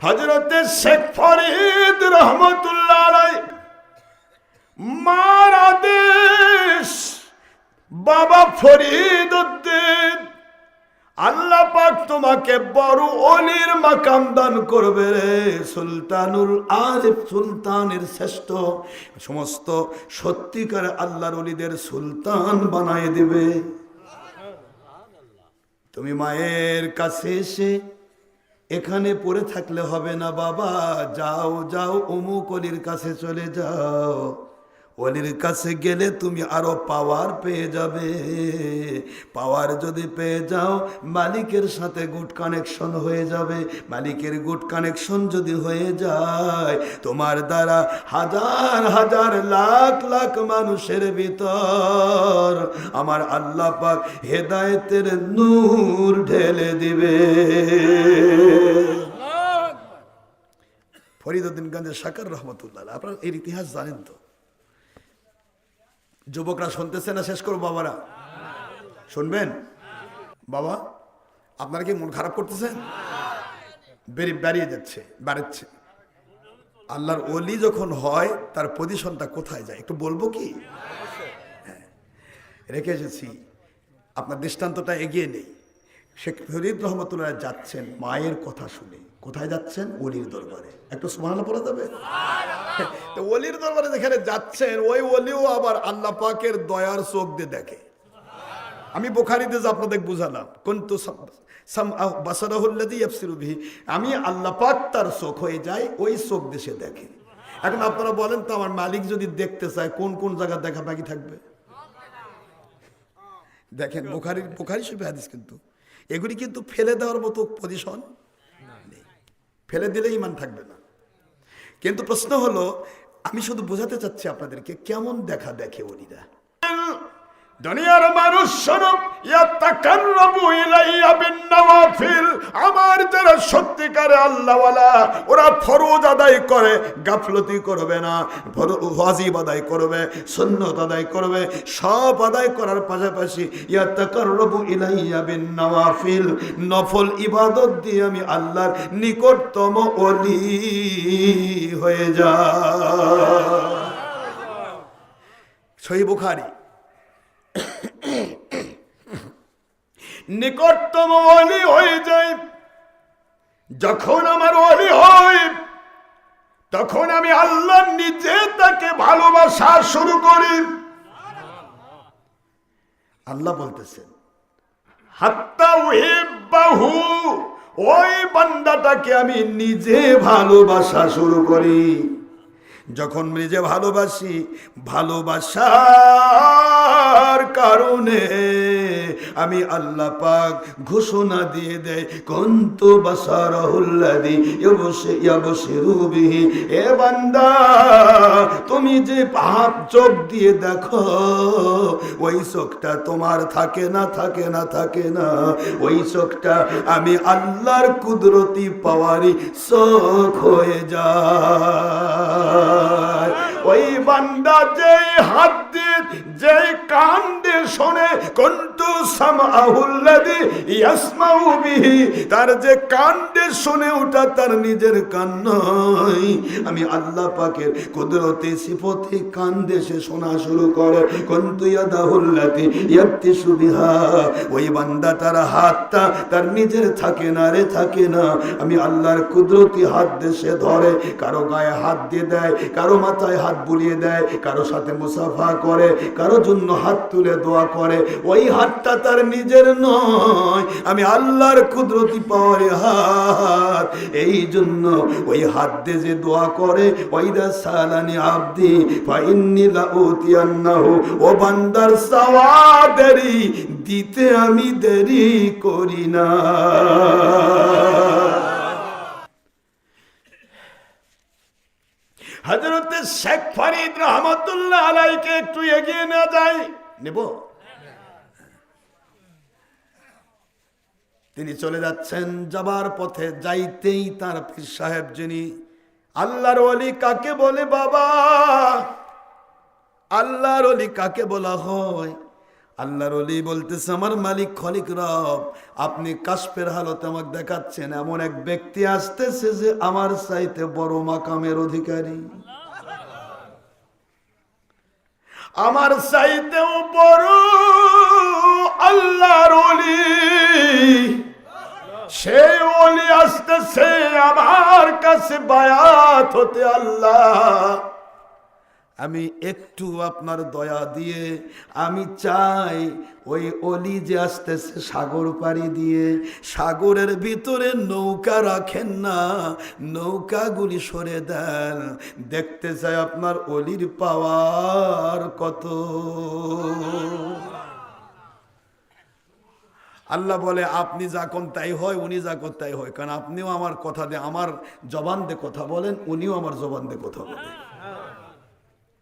হযরতে শেখ ফরিদ রহমতুল্লাহ আলাইহি মার আদেশ, বাবা ফরিদ উদ্দিন, আল্লাহ পাক তোমাকে বড় ওলির মাকাম দান করবে রে, সুলতানুল আরিফ, সুলতানের শ্রেষ্ঠ, সমস্ত সত্যিকার আল্লাহর ওলিদের সুলতান বানায় দিবে। তুমি মায়ের কাছে এসে এখানে পড়ে থাকলে হবে না বাবা, যাও যাও অমুক অলির কাছে চলে যাও। ওলির কাছে গেলে তুমি আরো পাওয়ার পেয়ে যাবে। পাওয়ার যদি পেয়ে যাও, মালিকের সাথে গুড কানেকশন হয়ে যাবে। মালিকের গুড কানেকশন যদি হয়ে যায়, তোমার দ্বারা হাজার হাজার লাখ লাখ মানুষের ভিতর আমার আল্লাহ পাক হেদায়েতের নূর ঢেলে দিবে। ফরিদউদ্দিন গঞ্জে শাকর রহমতুল্লাহ, আপনারা এর ইতিহাস জানেন তো। যুবকরা শুনতেছে না? শেষ করবো বাবারা, শুনবেন? বাবা আপনারা কি মন খারাপ করতেছেন? বেরিয়ে যাচ্ছে, বাড়াচ্ছে। আল্লাহর ওলি যখন হয় তার পজিশনটা কোথায় যায় একটু বলবো কি? রেখে এসেছি, আপনার দৃষ্টান্তটা এগিয়ে নেই। শেখ ফরিদ রহমতুল্লাহ যাচ্ছেন মায়ের কথা শুনে। কোথায় যাচ্ছেন? ওলির দরবারে। একটু সুবহানাল্লাহ বলা যাবে? তো ওলির দরবারে যেখানে যাচ্ছেন, ওই ওলিও আবার আল্লাহ পাকের দয়ার চোখ দিয়ে দেখে। আমি বুখারীতে যে আপনাদের বুঝালাম, কুনতু বাসারাহুল্লাযী ইয়াবসিরু বিহি, আমি আল্লাহ পাক তার চোখ হয়ে যায়, ওই চোখ দেশে দেখে। এখন আপনারা বলেন তো, আমার মালিক যদি দেখতে চায় কোন কোন জায়গা দেখা বাকি থাকবে? দেখেন বুখারী শরীফের হাদিস, কিন্তু এগুলি কিন্তু ফেলে দেওয়ার মতো পজিশন নেই। ফেলে দিলে ঈমান থাকবে না। কিন্তু প্রশ্ন হলো, আমি শুধু বোঝাতে চাচ্ছি আপনাদেরকে কেমন দেখা দেখে ওলিরা। দুনিয়ার মানুষ শোনো, ইয়াতাকাররাবু ইলাইয়া বিন নওয়াফিল, আমার যারা সত্যিকারে আল্লাহওয়ালা, ওরা ফরজ আদায় করে, গাফলতি করবে না, ওয়াজিব আদায় করবে, সুন্নাত আদায় করবে, সব আদায় করার পাশাপাশি ইয়াতাকাররাবু ইলাইয়া বিন নওয়াফিল, নফল ইবাদত দিয়ে আমি আল্লাহর নিকটতম ওলি হয়ে যায়। সহিহ বুখারী, নিকটতম ওলি হয়ে যায়। যখন আমার ওলি হয়, তখন আমি আল্লাহ নিজে তাকে ভালোবাসা শুরু করি। আল্লাহ বলতেছেন, হাত্তা উহিব্বাহু, ওই বান্দাটাকে আমি নিজে ভালোবাসা শুরু করি। যখন নিজে ভালোবাসি, ভালোবাসার কারণে আমি আল্লাহ পাক ঘোষণা দিয়ে দেয়, কুনতু বাসারাহুল্লাযী ইয়াবসিরু বিহি, এ বান্দা তুমি যে পাপ চোখ দিয়ে দেখো, ওই চোখটা তোমার থাকে না, থাকে না, থাকে না। ওই চোখটা আমি আল্লাহর কুদরতি পাওয়ারি চোখ হয়ে যায়। ওই বান্দা যেই হাত দিয়ে, যেই কান দিয়ে শোনে, কুনতু সামআহুল্লাযী ইয়াসমাউ বিহি, তার যে কান দিয়ে শুনে ওটা তার নিজের কান নয়, আমি আল্লাহ পাকের কুদরতি সিফতে কান দিয়ে সে শোনা শুরু করে। কুনতু ইয়াদাহুল্লাতী ইয়াবতিশু বিহা, ওই বান্দা তার হাতটা তার নিজের থাকে না রে, থাকে না, আমি আল্লাহর কুদরতি হাত দিয়ে সে ধরে, কারো গায়ে হাত দিয়ে দেয়, কারো মাথায় হাত বুলিয়ে দেয়, কারো সাথে মুসাফা করে, কারো জন্য হাত তুলে দোয়া করে। ওই হাতটা তার নিজের নয়, আমি আল্লাহর কুদরতি পাওয়ারে হাত। এই জন্য ওই হাত দিয়ে যে দোয়া করে, ওয়াইদা সালানি আবদি ফাইন্নী লাউতিয়ান্নাহু, ও বান্দার চাওয়া দেরি দিতে আমি দেরি করি না। হযরতে শেখ ফরিদ রহমতুল্লাহ আলাইকে একটু এগিয়ে না যায়, নেব? তিনি চলে যাচ্ছেন, যাবার পথে যাইতেই তার পীর সাহেব, যিনি আল্লাহর ওলি কাকে বলে বাবা, আল্লাহর ওলি কাকে বলা হয়? আল্লাহর ওলি বলতেছে, আমার মালিক খলিক রব, আপনি কাশফের হালতে আমাকে দেখাচ্ছেন এমন এক ব্যক্তি আসতেছে যে আমার চাইতে বড় মাকামের অধিকারী, আমার চাইতেও বড় আল্লাহর ওলি। সেই ওলি আসতেছে আমার কাছে বায়াত হতে। আল্লাহ, আমি একটু আপনার দয়া দিয়ে আমি চাই ওই অলি যে আসতেছে সাগর পাড়ি দিয়ে, সাগরের ভিতরে নৌকা রাখেন না, নৌকাগুলি সরে দেন, দেখতে চাই আপনার অলির পাওয়ার কত। আল্লাহ বলে, আপনি যা কোন তাই হয়, উনি যা কোন তাই হয়, কারণ আপনিও আমার কথা দিয়ে, আমার জবান দিয়ে কথা বলেন, উনিও আমার জবান দিয়ে কথা বলেন।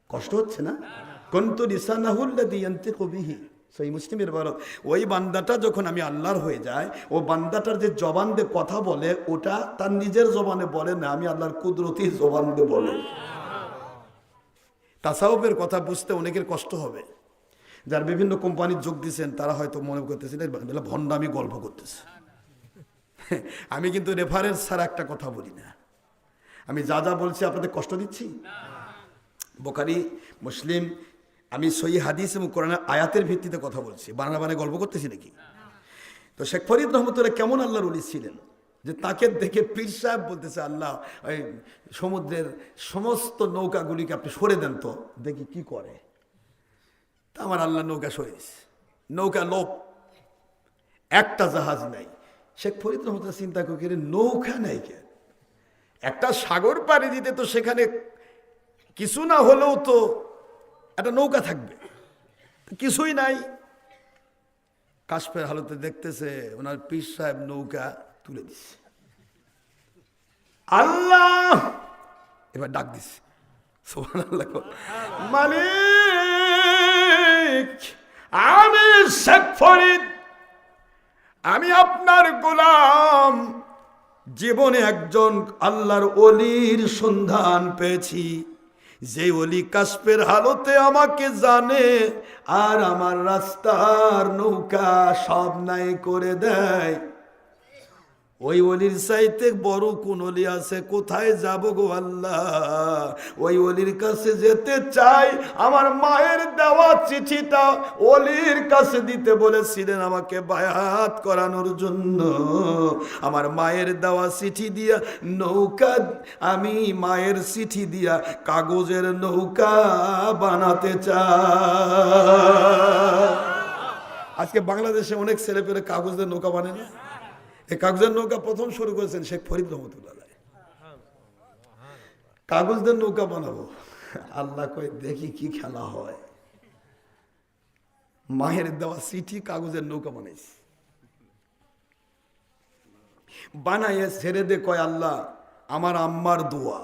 কষ্ট হচ্ছে না? কন্তু লিসানাহুল্লাযী ইয়ানতিকু বিহি, সেই মুসলিমের ইবারত। ওই বান্দাটা যখন আমি আল্লাহর হয়ে যায়, ও বান্দাটার যে জবান দিয়ে কথা বলে, ওটা তার নিজের জবানে বলে না, আমি আল্লাহর কুদরতি জবান দিয়ে বলে। তাসাউফের কথা বুঝতে অনেকের কষ্ট হবে। যার বিভিন্ন কোম্পানির যোগ দিচ্ছেন তারা হয়তো মনে করতেছেন ভণ্ডামি গল্প করতেছে। আমি কিন্তু রেফারেন্স ছাড়া একটা কথা বলি না। আমি যা যা বলছি আপনাদের কষ্ট দিচ্ছি? বুখারী, মুসলিম, আমি সহিহ হাদিস এবং কোরআনের আয়াতের ভিত্তিতে কথা বলছি, বানানা বানায় গল্প করতেছি নাকি? তো শেখ ফরিদ রহমতুল্লাহ কেমন আল্লাহর ওলি ছিলেন যে তাকে দেখে পীর সাহেব বলতেছে, আল্লাহ ওই সমুদ্রের সমস্ত নৌকাগুলিকে আপনি সরে দেন তো দেখি কি করে। তা আমার আল্লাহ নৌকা সরেছে, নৌকা লোক, একটা জাহাজ নাই। শেখ ফরিদ রহমতুল্লাহ চিন্তা করে, নৌকা নাই কেন? একটা সাগর পাড়ি দিতে তো সেখানে কিছু না হলেও তো একটা নৌকা থাকবে, কিছুই নাই। কাশফের হালতে দেখতেছে ওনার পীর সাহেব নৌকা তুলে দিচ্ছে। আল্লাহ এবার ডাক দিচ্ছে, সুবহানাল্লাহ, মালিক আমি শেখ ফরিদ, আমি আপনার গোলাম, জীবনে একজন আল্লাহর ওলির সন্ধান পেয়েছি, যে ওলি কাশফের হালতে আমাকে জানে আর আমার রাস্তার নৌকা সব নাই করে দেয়। ওই অলির চাইতে বড় কোন অলি আছে? কোথায় যাব গো আল্লাহ? ওই অলির কাছে যেতে চাই। আমার মায়ের দেওয়া চিঠিটা অলির কাছে দিতে বলেছিলেন আমাকে বায়াত করানোর জন্য। আমার মায়ের দেওয়া চিঠি দিয়া নৌকা, আমি মায়ের চিঠি দিয়া কাগজের নৌকা বানাতে চাই। আজকে বাংলাদেশে অনেক ছেলেপেলে কাগজের নৌকা বানায় না? এই কাগজের নৌকা প্রথম শুরু করেছেন শেখ ফরিদ রহমতুল্লাহ। কাগজের নৌকা বানাবো, আল্লাহ কয় দেখি কি খেলা হয়। মায়ের দেওয়া চিঠি কাগজের নৌকা বানাইছি, বানাইয়ে ছেড়ে দে, কয় আল্লাহ আমার আম্মার দোয়া,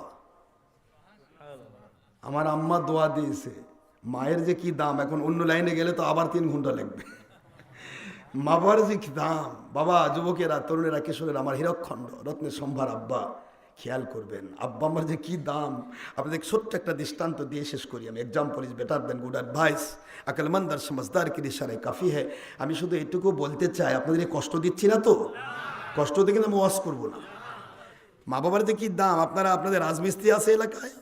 আমার আম্মা দোয়া দিয়েছে। মায়ের যে কি দাম, এখন অন্য লাইনে গেলে তো আবার 3 ঘন্টা লাগবে। মা বাবার যে কি দাম, বাবা, যুবকেরা, তরুণেরা, কিশোরেরা, আমার হীরকখণ্ড রত্নের সম্ভার আব্বা, খেয়াল করবেন আব্বা আমার যে কি দাম। আপনাদের ছোট্ট একটা দৃষ্টান্ত দিয়ে শেষ করি আমি। Example is better than good advice, আকলমন্দার সমঝদার কি ইশারে কাফি হ্যায়। আমি শুধু এটুকু বলতে চাই, আপনাদের কষ্ট দিচ্ছি না তো? কষ্ট দিয়ে কিন্তু আমি ওয়াজ করবো না। মা বাবার যে কি দাম, আপনারা আপনাদের রাজমিস্ত্রি আছে এলাকায়,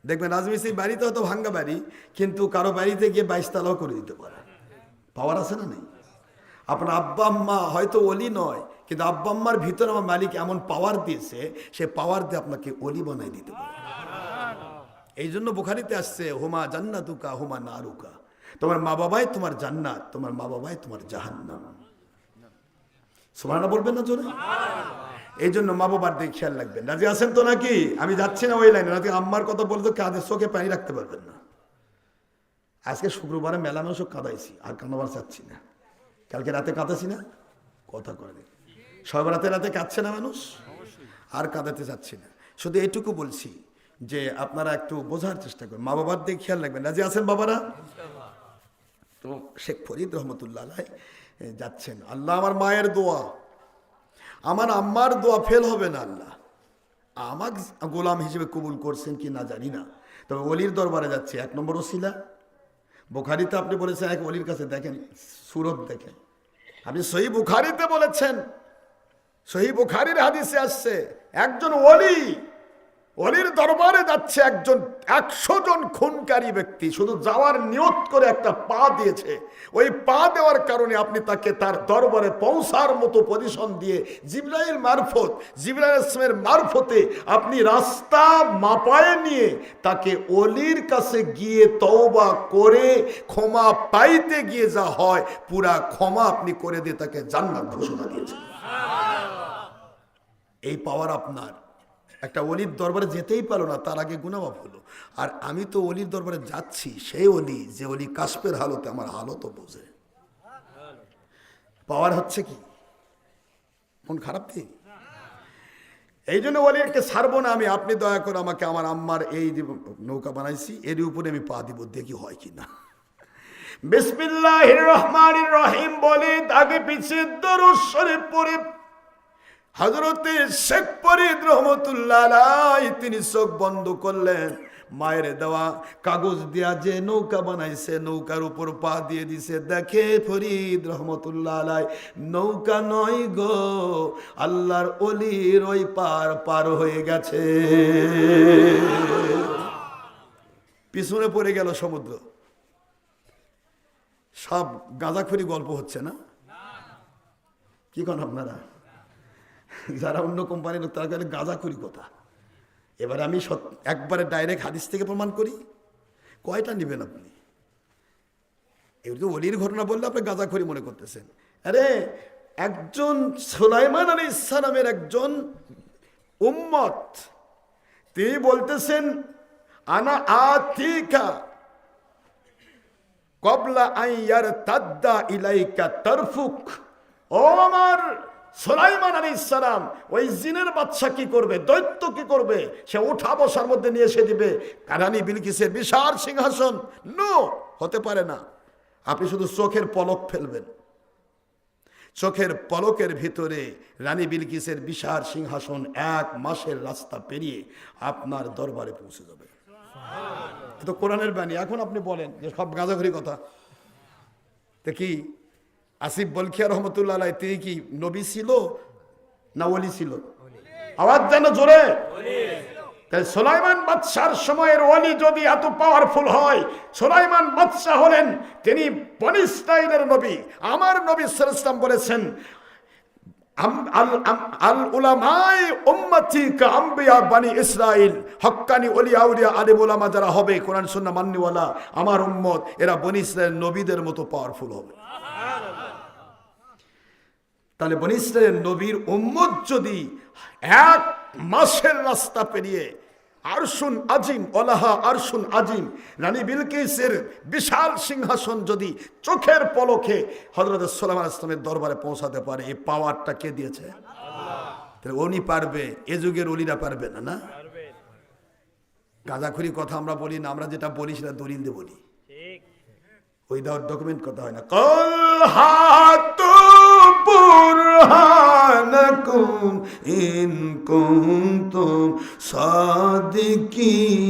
দেখবেন রাজমিস্ত্রির বাড়িতে হয়তো ভাঙ্গা বাড়ি, কিন্তু কারো বাড়িতে গিয়ে 22 তালাও করে দিতে পারে। পাওয়ার আছে না নেই? আপনার আব্বা আম্মা হয়তো ওলি নয়, কিন্তু আব্বা আম্মার ভিতরে আমার মালিক এমন পাওয়ার দিয়েছে, সে পাওয়ার দিয়ে আপনাকে ওলি বানাই দিতে পারে। এই জন্য বুখারীতে আসছে, হুমা জান্নাতুকা হুমা নারুকা, তোমার মা বাবাই তোমার জান্নাত, তোমার মা বাবাই তোমার জাহান্নাম। সুবহানাল্লাহ বলবেন না জোরে? এই জন্য মা বাবার দিকে খেয়াল রাখবেন। রাজি আছেন তো নাকি? আমি যাচ্ছি না ওই লাইনে, রাজি আম্মার কথা বলে তো কাঁধের চোখে পানি রাখতে পারবেন না। আজকে শুক্রবারে মেলা মানুষও কাঁদাইছি, আর কাঁদাবার চাচ্ছি না। কালকে রাতে কাঁদাছি না, কথা করে দিন। সব রাতে রাতে কাঁদছে না মানুষ, আর কাঁদাতে চাচ্ছি না। শুধু এইটুকু বলছি যে আপনারা একটু বোঝার চেষ্টা করুন, মা বাবার দিকে খেয়াল রাখবেন। রাজি আছেন বাবারা? তো শেখ ফরিদ রহমতুল্লাহ যাচ্ছেন, আল্লাহ আমার মায়ের দোয়া, আমার আম্মার দোয়া ফেল হবে না, আল্লাহ আমাকে গোলাম হিসেবে কবুল করছেন কি না জানি না, তবে ওলির দরবারে যাচ্ছে। 1 নম্বর ওসিলা, বুখারীতে আপনি বলেছেন এক ওলির কাছে দেখেন, সুরত দেখেন, আপনি সহিহ বুখারীতে বলেছেন, সহিহ বুখারীর হাদিসে আসছে একজন ওলির দরবারে যাচ্ছে একজন 100 জন খুনকারী ব্যক্তি, শুধু যাওয়ার নিয়ত করে একটা পা দিয়েছে, ওই পা দেওয়ার কারণে আপনি তাকে তার দরবারে পৌঁছার মতো পজিশন দিয়ে জিবরাইল ইসলামের মারফতে আপনি রাস্তা মাপায় নিয়ে তাকে ওলির কাছে গিয়ে তওবা করে ক্ষমা পাইতে গিয়ে যা হয়, পুরা ক্ষমা আপনি করে দিয়ে তাকে জান্নাত ঘোষণা দিয়েছেন। এই পাওয়ার আপনার। একটা অলির দরবারে যেতেই পারলো না, তার আগে গুনাহ মাফ হলো। আর আমি তো অলির দরবারে যাচ্ছি, সেই অলি যে অলি কাশফের হালতে আমার হালতও বোঝে। পাওয়ার হচ্ছে কি, মন খারাপ কি? এই জন্য অলিকে ছাড়বো না আমি। আপনি দয়া করে আমাকে আমার আম্মার এই যে নৌকা বানাইছি এর উপরে আমি পা দিব, দেখি হয় কিনা। বিসমিল্লাহির রহমানির রহিম বলে আগে পিছিয়ে দরুদ শরীফ পড়ে হযরতে শেখ ফরিদ রহমতুল্লাহ আলাইহি তিনি চোখ বন্ধ করলেন, মায়ের দেওয়া কাগজ দিয়া যে নৌকা বানাইছে নৌকার উপর পা দিয়ে দিছে। দেখে ফরিদ রহমতুল্লাহ আলাইহি নৌকা নয় গো, আল্লাহর ওলির ওই পার হয়ে গেছে। পিছনে পড়ে গেল সমুদ্র। সব গাঁজাখুরি গল্প হচ্ছে না? কি কোন আপনারা যারা অন্য কোম্পানির লোক তারা গেলে গাঁজাখুরি কথা। এবার আমি একবারে ডাইরেক্ট হাদিস থেকে প্রমাণ করি, কয়টা নেবেন আপনি? এগুলো তো ওলির ঘটনা বললে আপনি গাঁজাখুরি মনে করতেছেন। আরে একজন সুলাইমান আলাইহিস সালামের একজন উম্মত, তিনি বলতেছেন আনা আতিকা কবলা আইয়ার তাদ্দা ইলাইকা তারফুক। ও আমার সুলাইমান আলাইহিস সালাম, ওই জিনের বাদশা কি করবে, দৈত্য কি করবে, সে উঠা বসার মধ্যে নিয়ে এসে দিবে রানী বিলকিসের বিশাল সিংহাসন। নো, হতে পারে না। আপনি শুধু চোখের পলক ফেলবেন, চোখের পলকের ভিতরে রানী বিলকিসের বিশাল সিংহাসন 1 মাসের রাস্তা পেরিয়ে আপনার দরবারে পৌঁছে যাবে। তো কোরআনের বাণী। এখন আপনি বলেন যে সব গাঁজাখুরি কথা। দেখি আসিফ বলখিয়া রহমতুল্লাহ আলাইহি তিনি কি নবী ছিল না ওলি ছিল? আওয়াজ যেন জোরে। তাই সুলাইমান বাদশার সময়ের ওলি যদি এত পাওয়ারফুল হয়, সুলাইমান বাদশা হলেন তিনি বনী ইসরাইলের নবী। আমার নবী সাল্লাল্লাহু আলাইহি ওয়াসাল্লাম বলেছেন আল উলামাই উম্মতি কা আম্বিয়া বনী ইসরাইল। হক্কানি ওলি আউলিয়া আলিম উলামা যারা হবে কোরআন সুন্নাহ মান্যওয়ালা আমার উম্মত, এরা বনী ইসরাইল নবীদের মতো পাওয়ারফুল হবে। তাহলে বনী ইসরাইলের নবীর উম্মত যদি 1 মাসের রাস্তা পেরিয়ে আরশুন আজিম ওলাহা আরশুন আজিম রানী বিলকিসের বিশাল সিংহাসন যদি চোখের পলকে হযরত সুলাইমান আলাইহিস সালামের দরবারে পৌঁছাতে পারে, এই পাওয়ারটা কে দিয়েছে? তাহলে উনি পারবে, এ যুগের ওলিরা পারবে না? না, গাঁজাখুরি কথা আমরা বলি না, আমরা যেটা বলি সেটা দলিল দিয়ে বলি, উইদাউট ডকুমেন্ট কথা হয় না। কল হাতু বুরহানাকুম ইন কুনতুম সাদিকিন।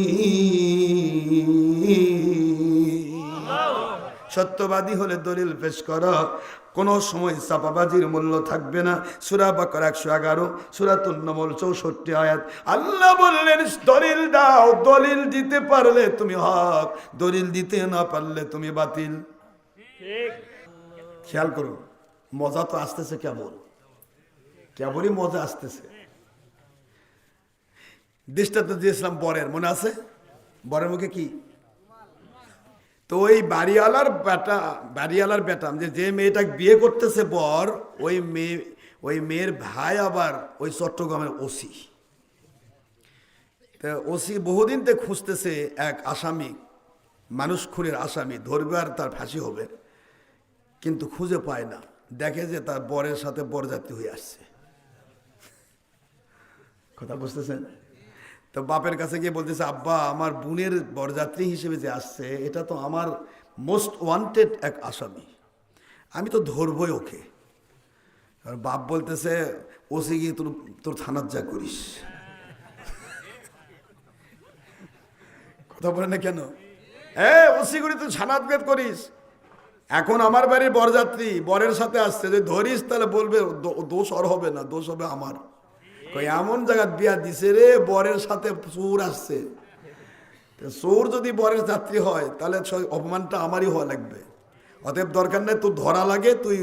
সত্যবাদী হলে দলিল পেশ করো, কোন সময় চাপাবাজির মূল্য থাকবে না। সূরা বাকারা 111, সূরাতুন নামল 64 আয়াত। আল্লাহ বললেন দলিল দাও, দলিল দিতে পারলে তুমি হক, দলিল দিতে না পারলে তুমি বাতিল। ঠিক খেয়াল করুন, মজা তো আসতেছে, কেবলই মজা আসতেছে। দৃষ্টান্ত দিয়েছিলাম বরের, মনে আছে? বরের মুখে কি? তো ওই বাড়িওয়ালার বেটা যে মেয়েটা বিয়ে করতেছে বর, ওই মেয়ের ভাই আবার ওই চট্টগ্রামের ওসি। ওসি বহুদিন থেকে খুঁজতেছে এক আসামি, মানুষ খুনের আসামি, ধরবে আর তার ফাঁসি হবে, কিন্তু খুঁজে পায় না। দেখে যে তার বরের সাথে বরযাত্রী হয়ে আসছে। কথা বুঝতেছেন? তো বাপের কাছে গিয়ে বলতেছে, আব্বা আমার বোনের বরযাত্রী হিসেবে যে আসছে এটা তো আমার মোস্ট ওয়ান্টেড এক আসামি, আমি তো ধরবই ওকে। আর বাপ বলতেছে, ওসি গিয়ে তোর থানার যা করিস। কথা বলে না কেন? ওসি করি তুই ছানাত করিস। এখন আমার বাড়ির বরযাত্রী বরের সাথে আসছে, যদি ধরিস তাহলে বলবে দোষ ওর হবে না, দোষ হবে আমার। এমন জায়গা বিয়া দিছে রে, বরের সাথে চোর আসছে। চোর যদি বরের যাত্রী হয় তাহলে অপমানটা আমারই হওয়া লাগবে। অতএব দরকার নেই তোর ধরা লাগে, তুই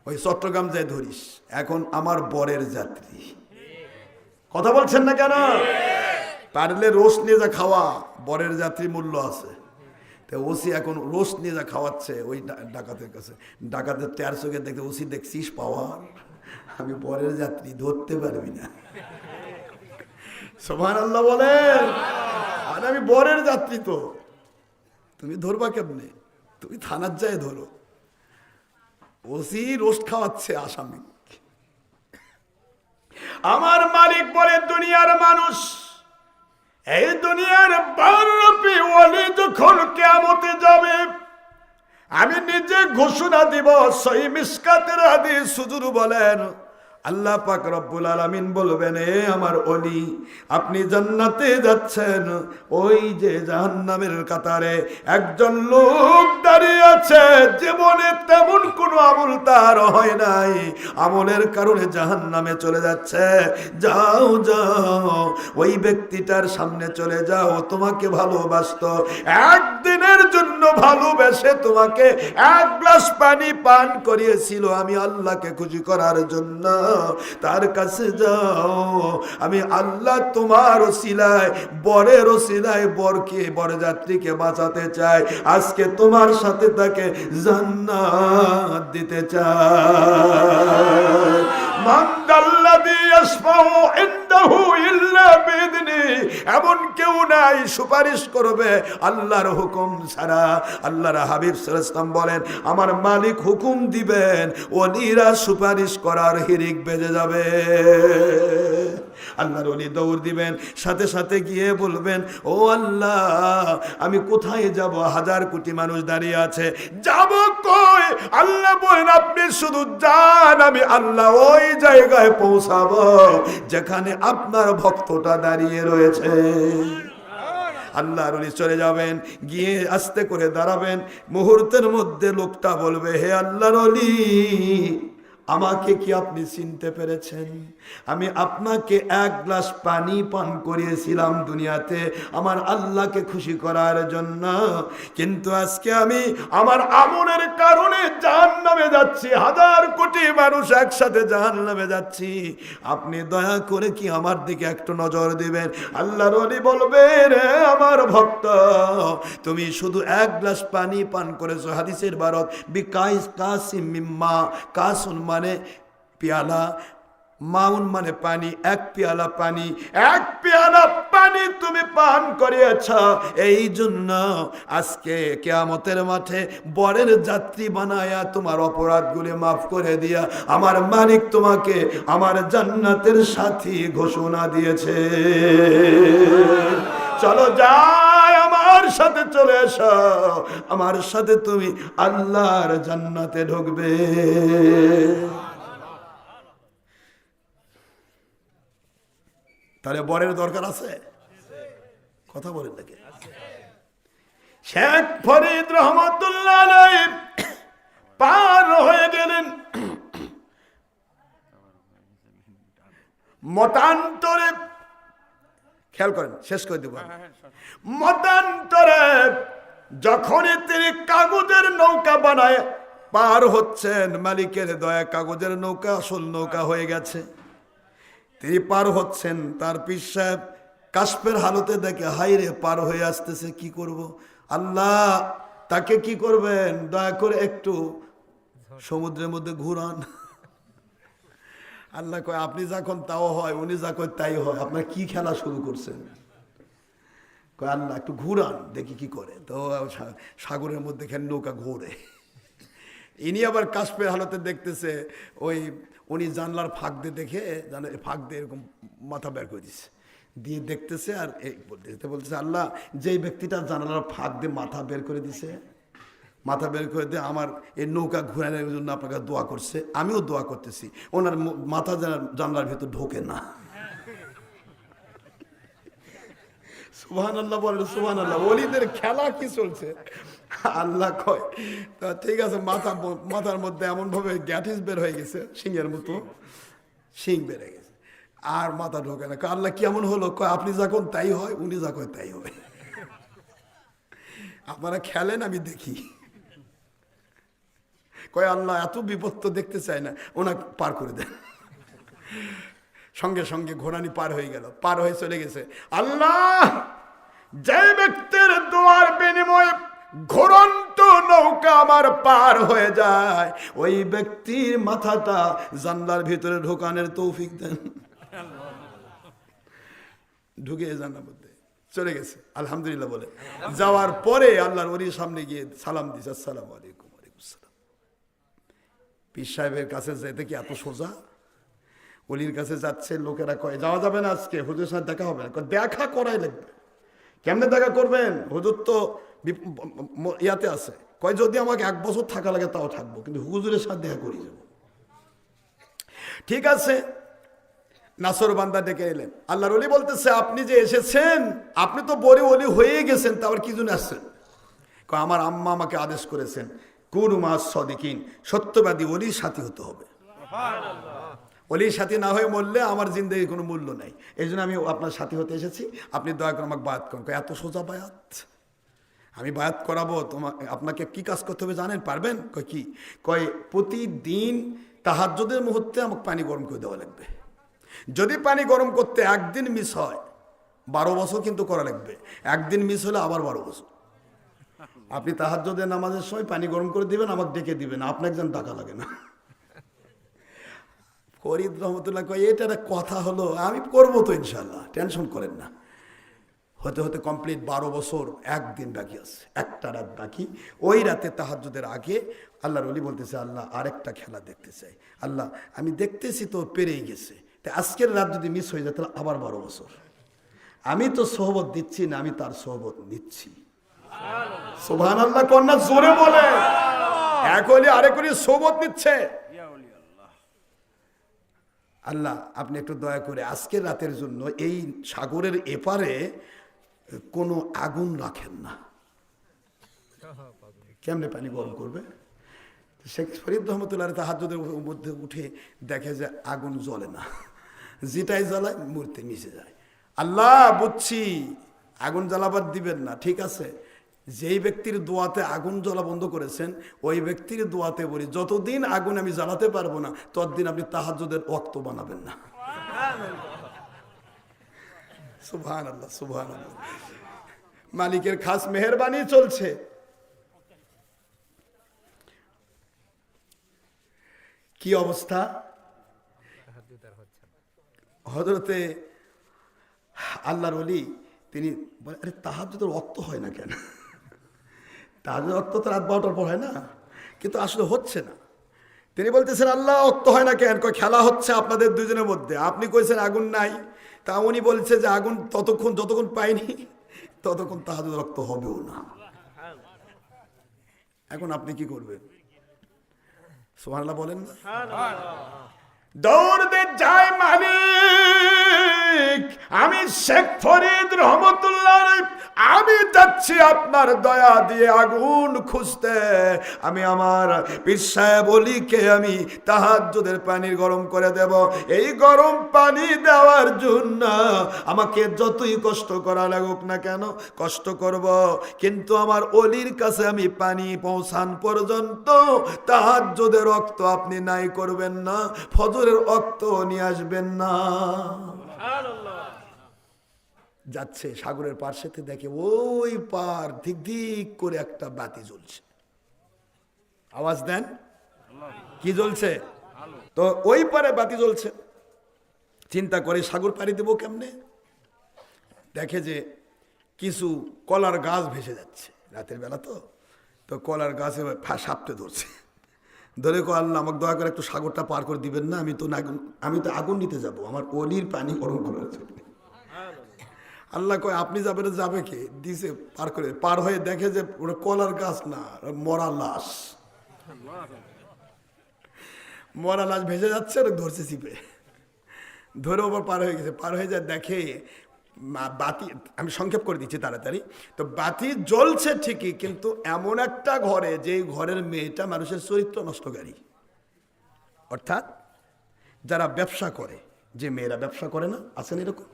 ওই চট্টগ্রাম যাই ধরিস। এখন আমার বরের যাত্রী, কথা বলছেন না কেন? পারলে রোস্ট নিয়ে যা খাওয়া, বরের যাত্রী মূল্য আছে। তো ওসি এখন রোস্ট নিয়ে যা খাওয়াচ্ছে ওই ডাকাতের কাছে। ডাকাতের 4 চোখে দেখতে, ওসি দেখছিস পাওয়ার, আমি বরের যাত্রী, ধরতে পারবি না। সুবহানাল্লাহ বলেন। আর আমি বরের যাত্রী, তো তুমি ধরবা কেমনে? তুমি থানার যায় ধরো। ওসি রোস্ট খাওয়াচ্ছে আসামি। আমার মালিক বলে, দুনিয়ার মানুষ, এই দুনিয়ার বারপি ওলি যখন কিয়ামতে যাবে, আমি নিজে ঘোষণা দিব। সহিহ মিশকাতের হাদিস, হুজুর বলেন আল্লাহ পাক রব্বুল আলামিন বলবেন, এ আমার ওলি, আপনি জান্নাতে যাচ্ছেন। ওই যে জাহান্নামের কাতারে একজন লোক দাঁড়িয়ে আছে, জীবনে তেমন কোনো আমল তার হয় নাই, আমলের কারণে জাহান্নামে চলে যাচ্ছে। যাও যাও, ওই ব্যক্তিটার সামনে চলে যাও। তোমাকে ভালোবাসতো, একদিনের জন্য ভালোবেসে তোমাকে 1 গ্লাস পানি পান করিয়েছিল আমি আল্লাহকে খুশি করার জন্য। তার কাছে যাও, আমি আল্লাহ তোমার ওসিলায়, বরের ওসিলায় বরকে, বরযাত্রীকে বাঁচাতে চাই। আজকে তোমার সাথে তাকে জান্নাত দিতে চাই। এমন কেউ নাই সুপারিশ করবে আল্লাহর হুকুম ছাড়া। আল্লাহর হাবিব সাল্লাল্লাহু আলাইহি ওয়াসাল্লাম বলেন, আমার মালিক হুকুম দিবেন, ওলিরা সুপারিশ করার হিড়িক বেজে যাবে। আল্লাহর ওলি দৌড় দিবেন, সাথে সাথে গিয়ে বলবেন, ও আল্লাহ, আমি কোথায় যাব? 1000 কোটি মানুষ দাঁড়িয়ে আছে, যাব কই? আল্লাহ বলেন, আপনি শুধু যান, আমি আল্লাহ ওই জায়গায় পৌঁছাবো যেখানে আপনার ভক্তটা দাঁড়িয়ে রয়েছে। আল্লাহর ওলি চলে যাবেন, গিয়ে আস্তে করে দাঁড়াবেন। মুহূর্তের মধ্যে লোকটা বলবে, হে আল্লাহর ওলি, আমাকে কি আপনি চিনতে পেরেছেন? আমি আপনাকে 1 গ্লাস পানি পান করিয়েছিলাম দুনিয়াতে আমার আল্লাহকে খুশি করার জন্য, কিন্তু আজকে আমি আমার আমলের কারণে জাহান্নামে যাচ্ছি। 1000 কোটি মানুষ একসাথে জাহান্নামে যাচ্ছি। আপনি দয়া করে কি আমার দিকে একটু নজর দিবেন? আল্লাহর ওলি বলবে, রে আমার ভক্ত, তুমি শুধু 1 গ্লাস পানি পান করেছো। হাদিসের বারত বিকাইস কাসিম মিম্মা, কাসুন মানে পেয়ালা, মাউন মানে পানি, 1 পেয়ালা পানি, 1 পেয়ালা পানি তুমি পান করিয়েছ। এই জন্য আজকে কিয়ামতের মাঠে বরের যাত্রী বানায়া তোমার অপরাধগুলি মাফ করে দিয়া আমার মালিক তোমাকে আমার জান্নাতের সাথী ঘোষণা দিয়েছে। চলো যাই, আমার সাথে চলে এসো, আমার সাথে তুমি আল্লাহর জান্নাতে ঢুকবে। তাহলে বরের দরকার আছে? কথা বলেন নাকি? শেখ ফরিদ রহমতুল্লাহ আলাইহি পার হয়ে গেলেন মতান্তরে। খেয়াল করেন, শেষ করে দেব। মতান্তরে যখনই তিনি কাগজের নৌকা বানায় পার হচ্ছেন, মালিকের দয়া কাগজের নৌকা আসল নৌকা হয়ে গেছে। তিনি পার হচ্ছেন, তার পীর সাহেব কাশফের হালতে দেখে, হাই রে, পার হয়ে আসতেছে, কি করব? আল্লাহ তাকে কি করবেন? দয়া করে একটু সমুদ্রের মধ্যে ঘুরান। আল্লাহ কয়, আপনি যখন তাও হয়, উনি যা কয় তাই হয়, আপনার কি খেলা শুরু করছেন? কয়, আল্লাহ একটু ঘুরান দেখি কি করে। তো সাগরের মধ্যে খেলে নৌকা ঘোরে। ইনি আবার কাশফের হালতে দেখতেছে, ওই উনি জানলার ফাঁক দিয়ে দেখে, ফাঁক দিয়ে এরকম মাথা বের করে দিচ্ছে, দিয়ে দেখতেছে আর এই বলতেছে, আল্লাহ, যেই ব্যক্তিটা জানলার ফাঁক দিয়ে মাথা বের করে দিছে, মাথা বের করে দিয়ে আমার এই নৌকা ঘুরানোর জন্য আপনাকে দোয়া করছে, আমিও দোয়া করতেছি, ওনার মাথা জানলার ভেতর ঢোকে না। সুবহানাল্লাহ বলেন সুবহানাল্লাহ। ওলিদের খেলা কি চলছে আল্লাহ কয়। তা ঠিক আছে, মাথার মধ্যে এমন ভাবে গ্যাটিস বের হয়ে গেছে, সিংহের মতো সিং বেড়ে গেছে, আর মাথা ঢোকে না। আল্লাহ কেমন হলো? কয় আপনি যা কোন তাই হয়, উনি যা কয় তাই হবে। আপনারা খেলেন, আমি দেখি। কয় আল্লাহ এত বিপদ তো দেখতে চাই না, ওনাকে পার করে দেন। সঙ্গে সঙ্গে ঘোড়ানি পার হয়ে গেল, পার হয়ে চলে গেছে। আল্লাহ যে ব্যক্তির দোয়ার বিনিময়ে ঘোড়ন্ত নৌকা আমার পার হয়ে যায়, ওই ব্যক্তির মাথাটা জানলার ভিতরে ঢোকানোর তৌফিক দেন। ঢুকে জানলার মধ্যে চলে গেছে, আলহামদুলিল্লাহ বলে। যাওয়ার পরে আল্লাহর ওলির সামনে গিয়ে সালাম দিছে, আসসালামু আলাইকুম। ওয়ালাইকুম সালাম। পীর সাহেবের কাছে যেতে কি এত সোজা? ওলির কাছে যাচ্ছে, লোকেরা কয় যাওয়া যাবে না আজকে, হুজুরের সাথে দেখা হবে না। দেখা করাই লাগবে। কেমনে দেখা করবেন? হুজুর তো ইয়াতে আছে। কয় যদি আমাকে 1 বছর থাকা লাগে তাও থাকবো, কিন্তু হুজুরের সাথে দেখা করে যাবো। ঠিক আছে, নাসর বান্দা ডেকে এলেন। আল্লাহর ওলি বলতেছে আপনি যে এসেছেন, আপনি তো বড় ওলি হয়ে গেছেন, তা আবার কি জন্য আসছেন? কয় আমার আম্মা আমাকে আদেশ করেছেন, কুনু মাস সাদিকিন, সত্যবাদী ওলির সাথী হতে হবে। ওলির সাথী না হয়ে মরলে আমার জিন্দেগির কোনো মূল্য নাই। এই জন্য আমি আপনার সাথী হতে এসেছি, আপনি দয়া করে আমাকে বায়াত করুন। এত সোজা বায়াত? আমি বায়াত করাবো তোমাকে। আপনাকে কি কাজ করতে হবে জানেন? পারবেন? কয় কি? কয় প্রতিদিন তাহাজ্জুদের মুহূর্তে আমাকে পানি গরম করে দেওয়া লাগবে। যদি পানি গরম করতে একদিন মিস হয়, 12 বছর কিন্তু করা লাগবে। একদিন মিস হলে আবার 12 বছর। আপনি তাহাজ্জুদের নামাজের সময় পানি গরম করে দিবেন, আমাকে ডেকে দিবেন, আপনাকে যেন টাকা লাগে না। ফরিদ রহমতুল্লাহ কয় এটা একটা কথা হলো? আমি করবো তো ইনশাল্লাহ, টেনশন করেন না। হতে হতে কমপ্লিট 12 বছর, একদিন বাকি আছে, একটা রাত বাকি। ওই রাতে তাহাজ্জুদের আগে আল্লাহর ওলি বলতেছে আল্লাহ আরেকটা খেলা দেখতে চাই। আল্লাহ আমি দেখতেছি তো পেরেই গেছে, তাই আজকের রাত যদি মিস হয়ে যায় তাহলে আবার 12 বছর। আমি তো সোহবত দিচ্ছি না, আমি তার সোহবত নিচ্ছি। সুবহানাল্লাহ কন্যা জোরে বলে। এক ওলি আরেক ওলি সোহবত নিচ্ছে। আল্লাহ আপনি একটু দয়া করে আজকের রাতের জন্য এই সাগরের এপারে কোনো আগুন রাখেন না। কেমনে পানি গরম করবে? শেখ ফরিদ রহমতুল্লাহ তাহাজ্জুদের মধ্যে উঠে দেখে যে আগুন জ্বলে না, যেটাই জ্বালায় মূর্তি মিশে যায়। আল্লাহ বুঝছি আগুন জ্বালাবার দিবেন না, ঠিক আছে। যেই ব্যক্তির দোয়াতে আগুন জ্বলা বন্ধ করেছেন, ওই ব্যক্তির দোয়াতে বলি যতদিন আগুন আমি জ্বালাতে পারবো না, ততদিন আপনি তাহাজ্জুদের ওয়াক্ত বানাবেন না। সুবহানাল্লাহ সুবহানাল্লাহ। মালিকের খাস মেহেরবানি চলছে। কি অবস্থা? হযরতে আল্লাহর ওলি তিনি বলে আরে তাহাজ্জুদের ওয়াক্ত হয় না কেন? তাহাজ্জুদের ওয়াক্ত তো রাত 12টার পর হয় না, কিন্তু আসলে হচ্ছে না। তিনি বলতেছেন আল্লাহ ওয়াক্ত হয় না কেন? কয় খেলা হচ্ছে আপনাদের দুজনের মধ্যে। আপনি কইছেন আগুন নাই, তা উনি বলছে যে আগুন যতক্ষণ পাইনি ততক্ষণ তাহাজ্জুদের ওয়াক্ত হবেও না। এখন আপনি কি করবেন? সুবহানাল্লাহ বলেন না। দৌড় দে যায় মালিক, আমি শেখ ফরিদ রহমতুল্লাহ, আমি যাচ্ছি আপনার দয়া দিয়ে আগুন খুঁজতে। আমি আমার পীর সাহেব ওলিকে আমি তাহাজ্জুদের পানি গরম করে দেব। এই গরম পানি দেওয়ার জন্য আমাকে যতই কষ্ট করা লাগুক না কেন কষ্ট করব, কিন্তু আমার ওলির কাছে আমি পানি পৌঁছান পর্যন্ত তাহাজ্জুদের রক্ত আপনি নাই করবেন না, ফজরের রক্ত নিয়ে আসবেন না। যাচ্ছে সাগরের পার্শ্বেতে, দেখে ওই পার দিক দিক করে একটা বাতি জ্বলছে। আওয়াজ দেন, কি জ্বলছে? তো ওই পারে বাতি জ্বলছে। চিন্তা করে সাগর পাড়ি দেবো কেমনে? দেখে যে কিছু কলার গাছ ভেসে যাচ্ছে, রাতের বেলা তো কলার গাছে সাপটে ধরছে। ধরে কো আল্লাহ আমাকে দয়া করে একটু সাগরটা পার করে দিবেন না, আমি তো আগুন নিতে যাব, আমার অলির পানি গরম করার জন্য। আল্লাহ কয় আপনি যাবেন? যাবে কে? দিছে পার করে। পার হয়ে দেখে যে ওটা কলার গাছ না, মরা লাশ। মরা লাশ ভেসে যাচ্ছে, ধরছে চিপে, ধরে ওপর পার হয়ে গেছে। পার হয়ে যায় দেখে বাতি, আমি সংক্ষেপ করে দিচ্ছি তাড়াতাড়ি। তো বাতি জ্বলছে ঠিকই, কিন্তু এমন একটা ঘরে যে ঘরের মেয়েটা মানুষের চরিত্র নষ্টকারী। অর্থাৎ যারা ব্যবসা করে, যে মেয়েরা ব্যবসা করে না, আছেন এরকম,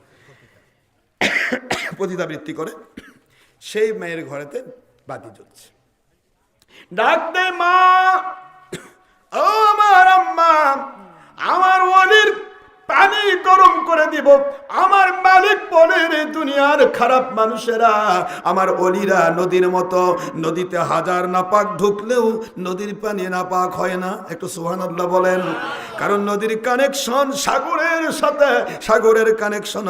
পতিতাবৃত্তি করে, সেই মেয়ের ঘরেতে বাতি জ্বলছে। ডাক দে মা, ও আমার আম্মা, আমার ওলির পানি গরম করে দিব। আমার মালিক বলে, রে দুনিয়ার খারাপ মানুষেরা, আমার ওলিরা নদীর মতো, নদীতে হাজার নাপাক ঢুকলেও নদীর পানি নাপাক হয় না। একটু সুবহানাল্লাহ বলেন। কারণ নদীর কানেকশন সাগরের সাথে, সাগরের কানেকশন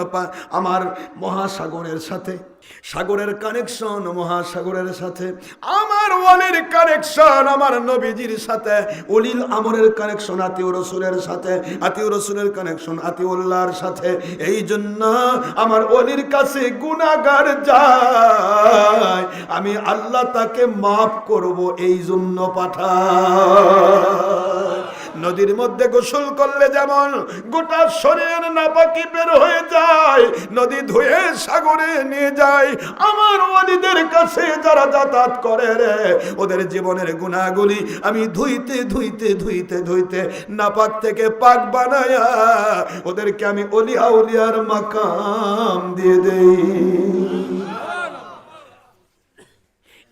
আমার মহাসাগরের সাথে, সাগরের কানেকশন মহাসাগরের সাথে, আমার ওলির কানেকশন আমার নবীজির সাথে, ওলিল আমরের কানেকশন আতিউর রাসূলের সাথে, আতিউর রাসূলের কানেকশন আতিউল্লাহর সাথে। এই জন্য আমার ওলির কাছে গুনাহগার যায়, আমি আল্লাহ তাকে মাফ করব, এই জন্য পাঠায়। নদীর মধ্যে গোসল করলে যেমন গোটা শরীরের নাপাকি বের হয়ে যায়, নদী ধুয়ে সাগরে নিয়ে যায়, আমার ওলিদের কাছে যারা যাতায়াত করে রে, ওদের জীবনের গুনাহগুলি আমি ধুইতে ধুইতে ধুইতে ধুইতে নাপাক থেকে পাক বানায়া ওদেরকে আমি ওলিয়া উলিয়ার মাকাম দিয়ে দেই।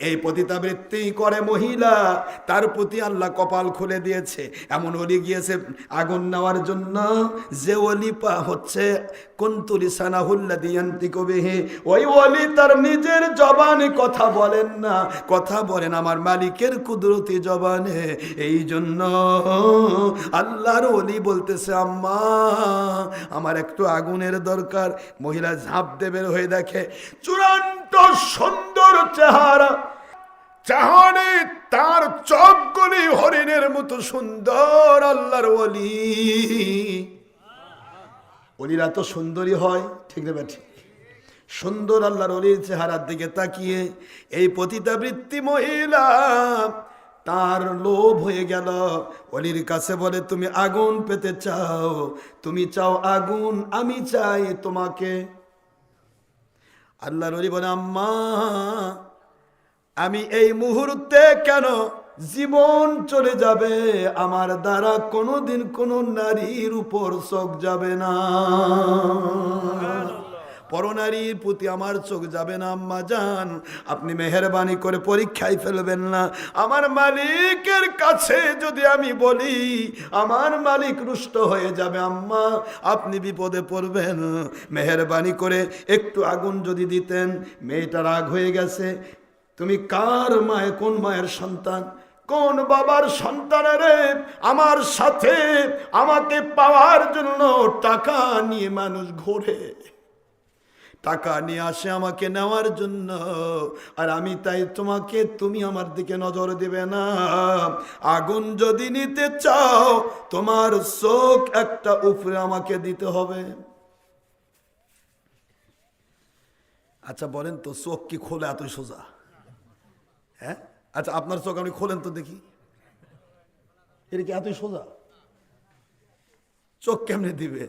এই পতিতাবৃত্তি করে মহিলা, তার প্রতি আল্লাহ কপাল খুলে দিয়েছে। এমন ওলি গিয়েছে আগুন নেওয়ার জন্য, যে ওলি হচ্ছে কুনতুলি সানাহুল্লাযী ইয়ানতিকু বিহি, ওই ওলি তার নিজের জবানে কথা বলেন না, কথা বলেন আমার মালিকের কুদরতি জবানে। এই জন্য আল্লাহর ওলি বলতেছে, আম্মা আমার একটু আগুনের দরকার। মহিলা ঝাঁপ দেবে, হয়ে দেখে চূড়ান্ত সুন্দর চেহারা, চাহনি তার চোখগুলি হরিণের মতো সুন্দর। আল্লাহর ওলি, ওলিরা তো সুন্দরী হয়, ঠিক না বেঠি? সুন্দর আল্লাহর ওলির চেহারার দিকে তাকিয়ে এই পতিতাবৃত্তি মহিলা, তার লোভ হয়ে গেল। ওলির কাছে বলে, তুমি আগুন পেতে চাও, তুমি চাও আগুন, আমি চাই তোমাকে। আল্লাহর ওলি বলে, আম্মা আমি এই মুহূর্তে কেন, জীবন চলে যাবে, আমার দ্বারা কোনোদিন কোনো নারীর উপর চোখ যাবে না, পরনারীর প্রতি আমার চোখ যাবে না। আম্মা জান, আপনি মেহেরবানি করে পরীক্ষায় ফেলবেন না। আমার মালিকের কাছে যদি আমি বলি, আমার মালিক রুষ্ট হয়ে যাবে। আম্মা আপনি বিপদে পড়বেন, মেহেরবানি করে একটু আগুন যদি দিতেন। মেয়েটা রাগ হয়ে গেছে, তুমি কার মায়ের, কোন মায়ের সন্তান, কোন বাবার সন্তান রে? আমার সাথে আমাকে পাওয়ার জন্য টাকা নিয়ে মানুষ ঘোরে, টাকা নিয়ে আসে আমাকে নেওয়ার জন্য, আর আমি তাই তোমাকে, তুমি আমার দিকে নজর দিবে না। আগুন যদি নিতে চাও, তোমার চোখ একটা উপরে আমাকে দিতে হবে। আচ্ছা বলেন তো, চোখ কি খোলে এতই সোজা? হ্যাঁ, আচ্ছা আপনার চোখ আপনি খোলেন তো দেখি, এটা কি এতই সোজা? চোখ কেমনে দিবে?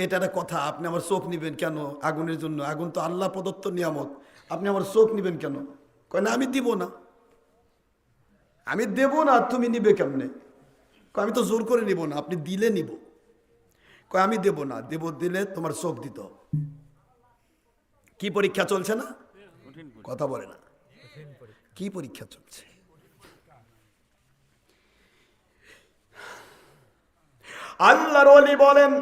এটা একটা কথা, আপনি আমার চোখ নিবেন কেন আগুনের জন্য? আগুন তো আল্লাহ প্রদত্ত নিয়ামত, আপনি আমার চোখ নিবেন কেন? কয় না, আমি দিব না, আমি দেব না, তুমি নিবে কেমনে? কয় আমি তো জোর করে নিব না, আপনি দিলে নিব। কয় আমি দেব না, দিলে তোমার চোখ দিত। কি পরীক্ষা চলছে না? কথা বলে না, কি পরীক্ষা চলছে? আল্লাহর ওলি বলেন,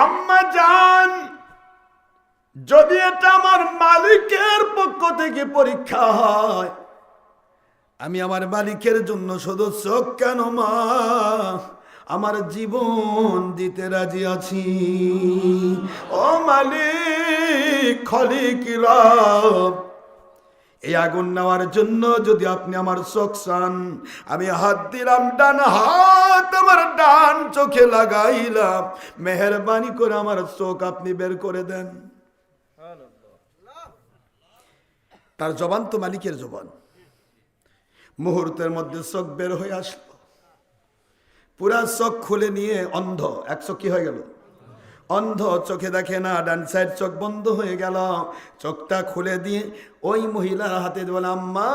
আম্মা জান যদি এটা আমার মালিকের পক্ষ থেকে পরীক্ষা হয়, আমি আমার মালিকের জন্য শুধু চোখ কেন মা, আমার জীবন দিতে রাজি আছি। ও মালিক, খলিক রব, এই আগুন নেওয়ার জন্য যদি আপনি আমার চোখ চান, আমি হাত দিলাম, ডান হাত আমার ডান চোখে লাগাইলাম, মেহেরবানি করে আমার চোখ আপনি বের করে দেন। তার জবান তো মালিকের জবান। মুহূর্তের মধ্যে চোখ বের হয়ে আসলো, পুরা চোখ খুলে নিয়ে অন্ধ, এক চোখ কি হয়ে গেল? অন্ধ, চোখে দেখে না, ডান সাইড চোখ বন্ধ হয়ে গেল। চোখটা খুলে দিয়ে ওই মহিলার হাতে বলে, আম্মা,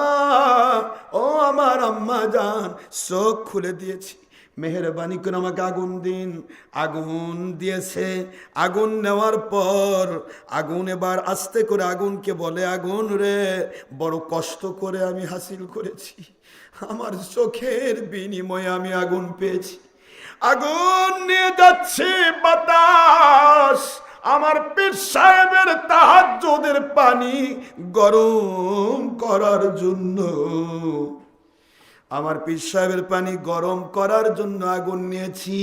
ও আমার আম্মা জান, চোখ খুলে দিয়েছি, মেহেরবানি করে আমাকে আগুন দিন। আগুন দিয়েছে। আগুন নেওয়ার পর আগুন এবার আস্তে করে আগুনকে বলে, আগুন রে, বড় কষ্ট করে আমি হাসিল করেছি, আমার চোখের বিনিময়ে আমি আগুন পেয়েছি। আগুন নিয়ে যাচ্ছে বাতাস, আমার পীর সাহেবের তাহাজ্জুদের পানি গরম করার জন্য, আমার পীর সাহেবের পানি গরম করার জন্য আগুন নিয়েছি।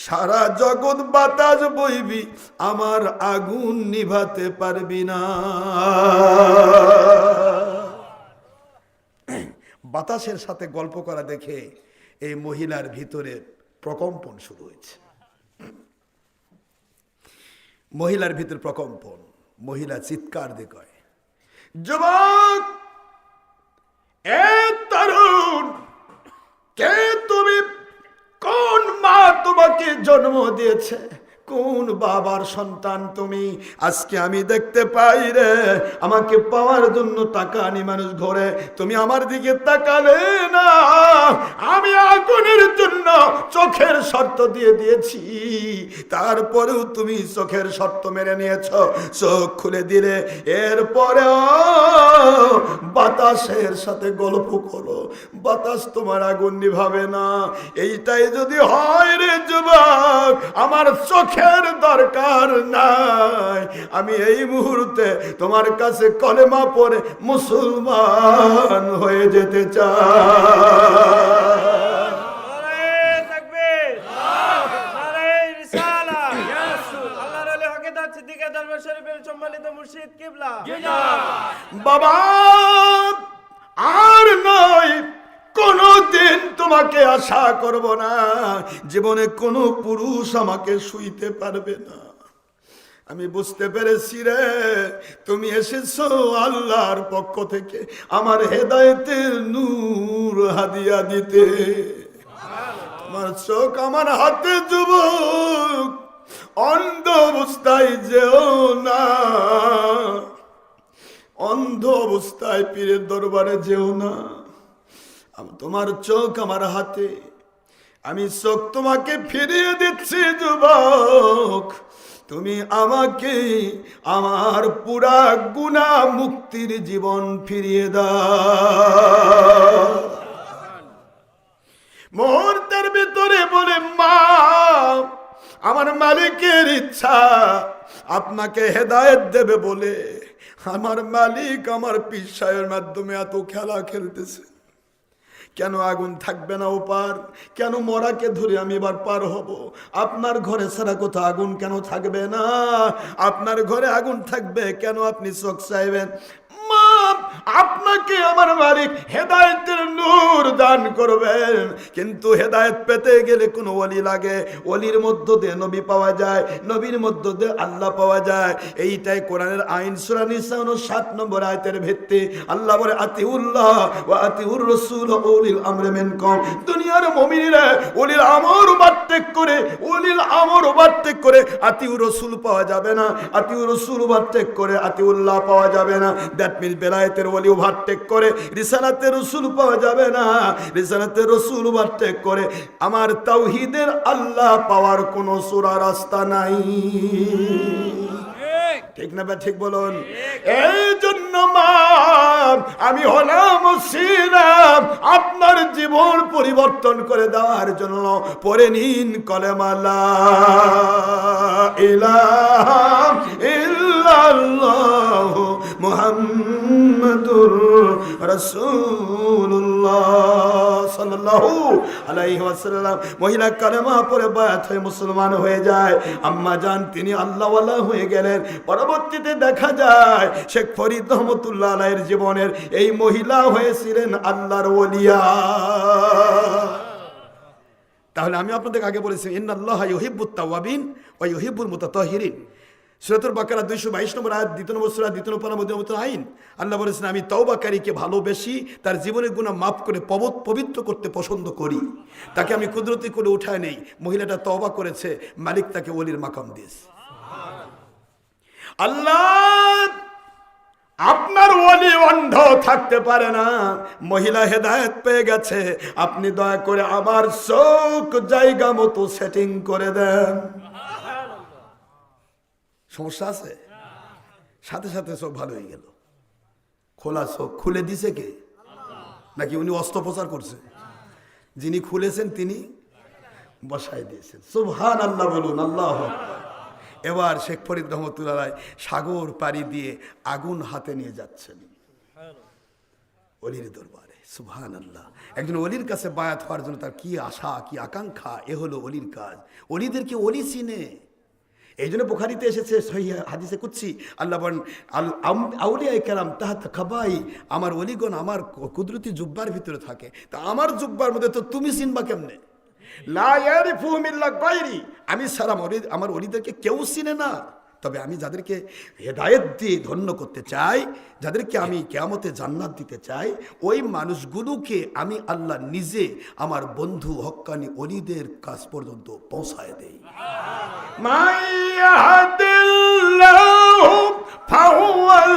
সারা জগৎ বাতাস বইবি, আমার আগুন নিভাতে পারবি না। বাতাসের সাথে গল্প করা দেখে এই মহিলার ভিতরে প্রকম্পন শুরু হয়েছে। মহিলার ভিতরে প্রকম্পন, মহিলা চিৎকার দিয়ে কয়, যুবক, এ তরুণ, কে তুমি? কোন মা তোমাকে জন্ম দিয়েছে? কোন বাবার সন্তান তুমি? আজকে আমি দেখতে পাই রে, আমাকে পাওয়ার জন্য টাকা আনি মানুষ ঘরে, তুমি আমার দিকে তাকালে না। আমি আগুনের জন্য চোখের শর্ত দিয়ে দিয়েছি, তারপরেও তুমি চোখের শর্ত মেনে নিয়েছ, চোখ খুলে দিলে। এরপরেও বাতাসের সাথে গল্প করো, বাতাস তোমার আগুন নিভাবে না। এইটাই যদি হয় রে যুবক, আমার চোখের দরকার নাই, আমি এই মুহূর্তে তোমার কাছে কলেমা পড়ে মুসলমান হয়ে যেতে চাই। বাবা, আর নয়, কোনদিন তোমাকে আশা করব না, জীবনে কোনো পুরুষ আমাকে শুইতে পারবে না। আমি বুঝতে পেরেছি রে, তুমি এসেছো আল্লাহর পক্ষ থেকে আমার হেদায়েতের নূর হাদিয়া দিতে। তোমার চোখ আমার হাতে যুবক, অন্ধ অবস্থায় যেও না, অন্ধ অবস্থায় পীরের দরবারে যেও না। তোমার চোখ আমার হাতে, আমি চোখ তোমাকে ফিরিয়ে দিচ্ছি যুবক। তুমি আমাকে আমার পুরা গুনাহ মুক্তির জীবন ফিরিয়ে দাও। মুহূর্তের ভিতরে বলে, মা, আমার মালিকের ইচ্ছা আপনাকে হেদায়েত দেবে বলে আমার মালিক আমার পীর সাহেবের মাধ্যমে এত খেলা খেলতেছে। কেন আগুন থাকবে না ওপার? কেন মরাকে ধরে আমি এবার পার হব? আপনার ঘরে ছাড়া কোথাও আগুন কেন থাকবে না? আপনার ঘরে আগুন থাকবে কেন? আপনি চোখ চাইবেন। মা, আপনাকে আমার মালিক হেদায়েতের নূর দান করবেন, কিন্তু হেদায়েত পেতে গেলে কোনো ওলি লাগে। ওলির মধ্য দিয়ে নবী পাওয়া যায়, নবীর মধ্য দিয়ে আল্লাহ পাওয়া যায়। এইটাই কোরআনের আইন। সূরা নিসা 7 নম্বর আয়াতের ভিত্তি। আল্লাহ বলে, আতিউল্লাহ ওয়া আতিউর রাসূল ওয়া উলিল আমরি মিনকুম। দুনিয়ার মুমিনেরা উলিল আমর ওভারটেক করে, উলিল আমর ওভারটেক করে আতিউর রাসূল পাওয়া যাবে না, আতিউর রাসূল ওভারটেক করে আতিউল্লাহ পাওয়া যাবে না। দ্যাট মিন্স বেলায়েতের ওলি ওভারটেক করে রিসালাতের রাসূল পাওয়া যাবে না, রিসালাতের রাসূল ওভারটেক করে আমার তাওহীদের আল্লাহ পাওয়ার কোনো সূরা রাস্তা নাই। ঠিক না বা ঠিক বলুন? এই জন্য মা, আমি হলাম ছিলাম আপনার জীবন পরিবর্তন করে দেওয়ার জন্য। পড়ে নিন কলেমা লা ইলাহা ইল্লাল্লাহু মুহাম্মাদুর রাসূলুল্লাহ সাল্লাল্লাহু আলাইহি ওয়াসাল্লাম। মহিলা কালেমা পড়ে বায়াত হয়ে মুসলমান হয়ে যায়। আম্মা জান তিনি আল্লাহওয়ালা হয়ে গেলেন। পরবর্তীতে দেখা যায় শেখ ফরিদ রহমতুল্লাহ আলাইহির জীবনের এই মহিলা হয়েছিলেন আল্লাহর ওলিয়া। তাহলে আমি আপনাদের আগে বলেছি, ইন্নাল্লাহা ইউহিব্বুত তাওয়াবিন ওয়া ইউহিব্বুল মুতাতাহহিরিন। সূরাতুল বাকারা 222 নম্বর আয়াত, 2 নম্বর সূরা 2 নম্বর পারা মধ্যে আইন। আল্লাহ বলেছেন, আমি তওবাকারীকে ভালোবেসি, তার জীবনের গুনাহ মাফ করে পবিত্র করতে পছন্দ করি। তাকে আমি কুদরতি করে উঠায় নেই। মহিলাটা তওবা করেছে, মালিক তাকে ওলির মাকাম দিয়েছে। আল্লাহ আপনার ওলি অন্ধ থাকতে পারে না। মহিলা হেদায়েত পেয়ে গেছে, আপনি দয়া করে আমার চোখ জায়গা মতো সেটিং করে দেন। সমস্যা আছে? সাথে সাথে চোখ ভালো হয়ে গেল। খোলা চোখ খুলে দিছে কে? নাকি উনি অস্ত্রোপচার করছে? যিনি খুলেছেন তিনি বসাই দিয়েছেন। সুবহানাল্লাহ বলুন, আল্লাহু আকবার। এবার শেখ ফরিদ রহমতুল্লাহ সাগর পাড়ি দিয়ে আগুন হাতে নিয়ে যাচ্ছেন অলির দরবারে। সুবহানাল্লাহ। একজন অলির কাছে বায়াত হওয়ার জন্য তার কি আশা, কি আকাঙ্ক্ষা, এ হলো অলির কাজ। অলিদেরকে অলি চিনে। এই জন্য বুখারীতে এসেছে সহিহ হাদিসে কুদসি, আল্লাহ বলেন, আউলিয়া কেরাম তাহাত খাবাই, আমার অলিগণ আমার কুদরতি জুব্বার ভিতরে থাকে। তা আমার জুব্বার মধ্যে তো তুমি চিনবা কেমনে? লা ইয়ারিফুহুম ইল্লা গায়রি, আমি সারা আমার ওলিদেরকে কেউ চিনে না। তবে আমি যাদেরকে হেদায়েত দিয়ে ধন্য করতে চাই, যাদেরকে আমি কিয়ামতে জান্নাত দিতে চাই, ওই মানুষগুলোকে আমি আল্লাহ নিজে আমার বন্ধু হক্কানি ওলিদের কাছ পর্যন্ত পৌঁছায় দেই। মাইয়াহদিল্লাহু ফাহুয়াল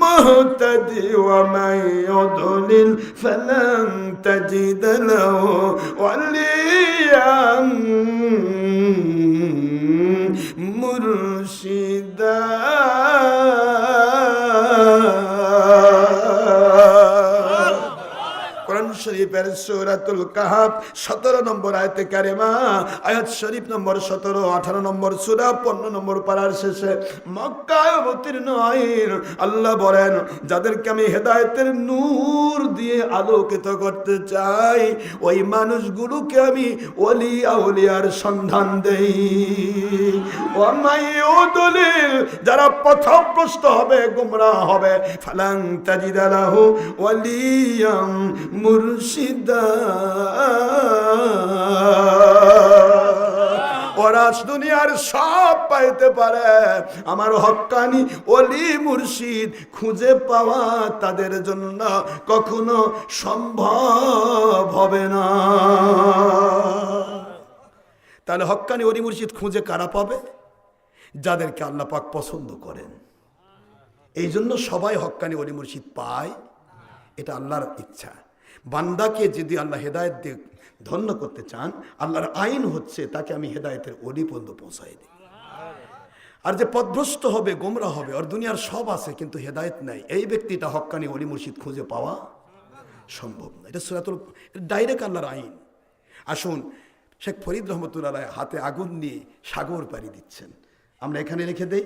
মুহতাদি ওয়া মান ইউদ্লিল ফালান তাজিদ লাহু ওয়ালিয়ান মুরশিদা। কোরআন শরীফের সূরাতুল কাহফ 17 নম্বর আয়াতে কারিমা, আয়াত শরীফ নম্বর 17, 18 নম্বর সূরা 15 নম্বর পারার শেষে মক্কায় অবতীর্ণ আইন আল্লাহ বলেন, যাদেরকে আমি হেদায়েতের নূর দিয়ে আলোকিত করতে চাই, ওই মানুষগুলোকে আমি ওলি আউলিয়ার সন্ধান দেই। ওয়া মাইয়ুদলিল, যারা পথভ্রষ্ট হবে, গোমরাহ হবে, ফালান তাজিদা লাহু ওয়ালিয়াম মুরশিদা। ওরা দুনিয়ার সব পাইতে পারে, আমার হক্কানি ওলি মুর্শিদ খুঁজে পাওয়া তাদের জন্য কখনো সম্ভব হবে না। তাহলে হক্কানি ওলি মুর্শিদ খুঁজে কারা পাবে? যাদেরকে আল্লাহ পাক পছন্দ করেন। এই জন্য সবাই হক্কানি ওলি মুর্শিদ পায়, এটা আল্লাহর ইচ্ছা। বান্দাকে যদি আল্লাহ হেদায়েত দিয়ে ধন্য করতে চান, আল্লাহর আইন হচ্ছে তাকে আমি হেদায়েতের ওলি পর্যন্ত পৌঁছাই দিই। আর যে পথভ্রষ্ট হবে, গোমরা হবে, আর দুনিয়ার সব আছে কিন্তু হেদায়েত নাই, এই ব্যক্তিটা হক্কানি ওলি মুর্শিদ খুঁজে পাওয়া সম্ভব না। এটা সূরাতুল ডাইরেক্ট আল্লাহর আইন। আসুন, শেখ ফরিদ রহমতুল্লাহ হাতে আগুন নিয়ে সাগর পাড়ি দিচ্ছেন, আমরা এখানে রেখে দেই।